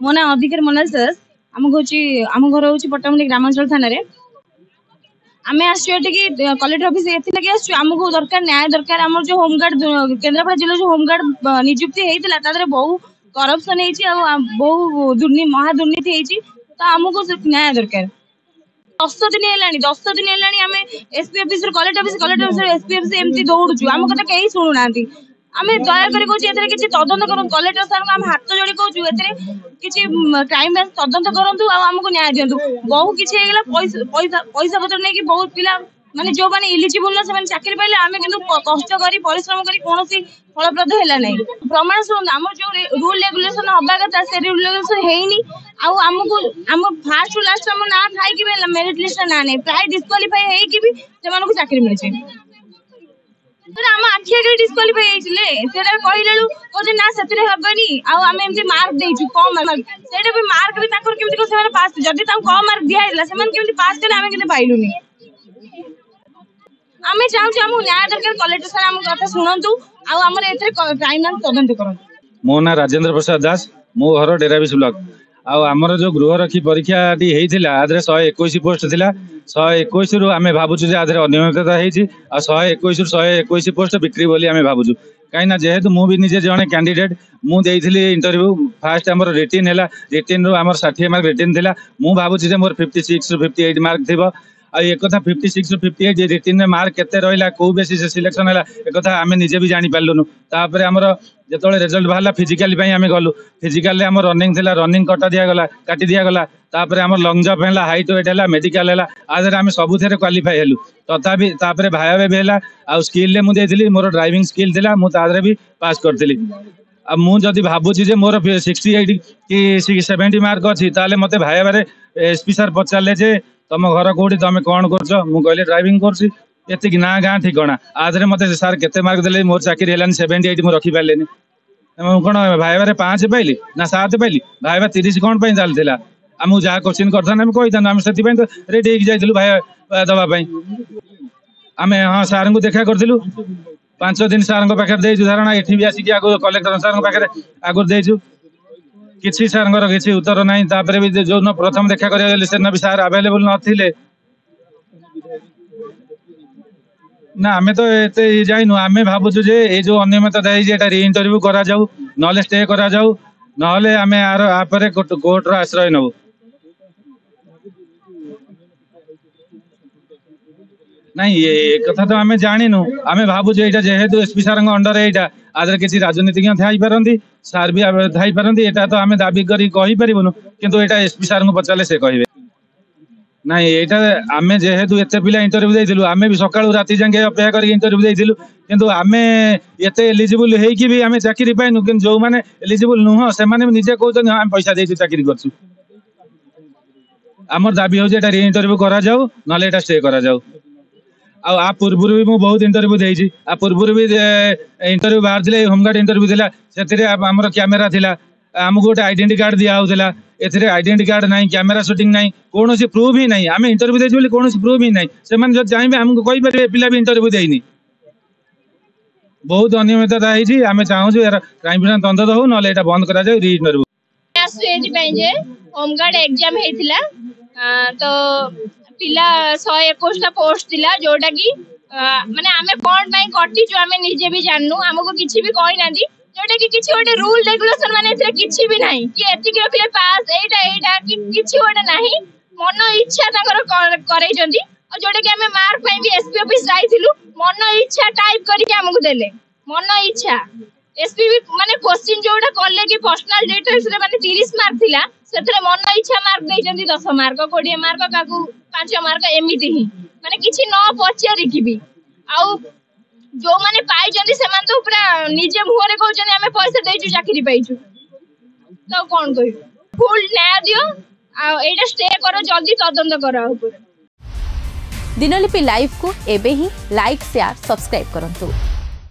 मो ना अधिकार मोनाल दास आम घर हूँ पट्टामुंडी ग्रामांचल थाना आम आसटिक कलेक्टर ऑफिस ये आमको दरकार न्याय दरकार आम जो होमगार्ड केन्द्रापड़ा जिला जो होमगार्ड निजुक्ति होता बहु करप्शन बहु महादुर्नीति तो आमको न्याय दरकार 10 दिन है आम SP office collector office SP office एमती दौड़ू आम कथा कहीं शुणुना आम दयाकोरी कहूँ किसी तदंत करूँ कलेक्टर सार को आम हाथ जोड़ी कहूँ किसी क्राइम ब्रांच तदंत करूँ आमको न्याय दिंतु बहु किसी पैसा पत्र नहीं बहुत पिला माने जो माने इलिजिबल ना से चाकरी पाइले आम कि कष्ट करी परिश्रम करी कौन फलप्रद है ना प्रमाण शुणु आम जो रूल रेगुलेशन हवा कथा से रूल रेगुलेशन है आमको आम फास्ट टू लास्ट आम ना थाई मेरिट लिस्ट ना नहीं प्राय डिस्क्वालीफाई है से चाकरी मिले आम आखि आगे डिस्क्वालीफाई होते कहला कहते ना से हेनी आम एमती मार्क देचु कम मार्क से मार्क भी केमती पास जदि कम मार्क दिखाई से पास कले आम कि पाइलुनी आम चाहूँ आम न्याय दरकार कलेक्टर सार आम कथा शुणु आमर ए क्राइम ब्रांच तदंत करूँ। मो ना राजेंद्र प्रसाद दास मो घर डेराबिस ब्लॉक आमर जो गृहरक्षी परीक्षा होता 121 पोस्ट थिला 121 रु आम भावुँ अनियमितता होती 121 121 पोस्ट बिक्री बोली आम भावुँ कहीं जेहेतु मुझे निजे जड़े कैंडिडेट मुझे इंटरव्यू फास्ट आम रिटिन है रिटिन रु आम 60 मार्क रिटिन थिला मु भावुँ मोर 56 रु 58 मार्क थी एक 56 रु 58 रिटिन में मार्क केते रहा कौ बेसिस सिलेक्शन है एक आम निजे भी जानी पार्लुनु तापर आमर जो रिजल्ट बाहर फिजिकाली आम गलु फिजिकाल आम रनिंग थिला रनिंग कटा दिगला काटी दिगला तापर आम लंग जंप है हाइट वेट है मेडिकल है आधे आम सबुथे क्वालिफाई हेलु तथापि भाया भी है आ स्किल मुझे मोर ड्राइविंग स्किल थिला मुझे भी पास करी मुझे भावुँ मोर 68 कि 70 मार्क अच्छी ताले मत भाया बारे एसपी सार पचारे जे तुम घर कौटी तुम कौन कर मुझे ड्राइविंग कर ना गाँ ठिकाना आधे मत सार केते मार्क देले मोर चाकरी है 78 मुझे रखिपारे कौन भाइबारे 5 पाइली ना 7 पाइली भाइबा 30 कौन चलता आम जहाँ क्वेश्चन करता कही था आम से रेडी हो भाई दवाई आम हाँ सार को देखा करूँ 5 दिन सार पाखे देचु धारणा ये भी आसिक आगे कलेक्टर सार पाखे आगुरी देचु किसी सार किसी उत्तर ना भी जो प्रथम देखा करना भी सार आवेलेबल नथिले ना आम तो ये जाइनु आम भावुँ ये जो अनियमितता है रि इंटरव्यू करा जाऊ ना स्टे करा जाऊ ना आम यार कोर्टर आश्रय नबू नहीं ये कथा तो आम जाणीनु आम भावुँ यहाँ जेहेतु एसपी सार अंडर यहाँ आदर किसी राजनीतिज्ञ थी सार भी थी यहाँ तो आम दाबी कहीपरूनु किंतु यहाँ एसपी सार को पचारे से कहे ना यहाँ आम जेहेतु एत पिला इंटरव्यू देलु आम भी सका राति जाके अपेक्षा कर इंटरव्यू देलु किंतु आम एत एलिजिबल होगी भी आम चाकरी पाइनु कि जो मैंने एलिजिबल नुह से निजे कहते हाँ पैसा दे चाकरी कर आमर दाबी हूँ रि इंटरव्यू करा जाऊ ना स्टे करा जाऊ आ पूर्व भी मुझे बहुत इंटरव्यू देती आ पूर्व भी इंटरव्यू बाहर थे होमगार्ड इंटरव्यू थिला से आमर कैमेरा थिला आमको गोटे आइडेंटी कार्ड दिया होता ए आइडेंटी कार्ड ना कैमेरा शूटिंग ना कौन प्रूफ ही ना आम इंटरव्यू देती कौन प्रूफ ही ना से चाहिए आमको कहींपर पिला भी इंटरव्यू देनी बहुत अनियमितता होती आम चाहूँ क्राइम ब्रांच तदंत हो ना बंद करा जाए रि इंटरव्यू होमगार्ड एग्जाम तो पिला 121 पोस्ट थिला जोटा कि माने आमे कौन कटी जो आमे निजे भी जाननु हमको किछि भी कहि नांदी जोटा कि किछि ओटे रूल रेगुलेशन माने एथरे किछि भी नाही कि एति के पिले पास एटा कि किछि ओटे नाही मन इच्छा ताकर करै जंदी और जोटा कि आमे मार्क पई भी एसपी ऑफिस जाइथिलु मन इच्छा टाइप करी हमको देले मन इच्छा एसपी भी माने क्वेश्चन जोटा कले कि पर्सनल डिटेल्स रे माने 30 मार्क थिला सेथरे मन इच्छा मार्क दे जंदी 10 मार्क 20 मार्क काकू 5 मार्क एमिति ही माने किछि न पचारि कि भी आउ जो माने पाई जंदी से मान तो पूरा निजे मुहरे कहउ जने हमें पैसा देजु चाकरी पाइछु तो कोन कहि फुल न्याय दियो आ एटा स्टे करो जल्दी तदंत करो ऊपर दिनलिपि लाइव को एबे ही लाइक शेयर सब्सक्राइब करंतु।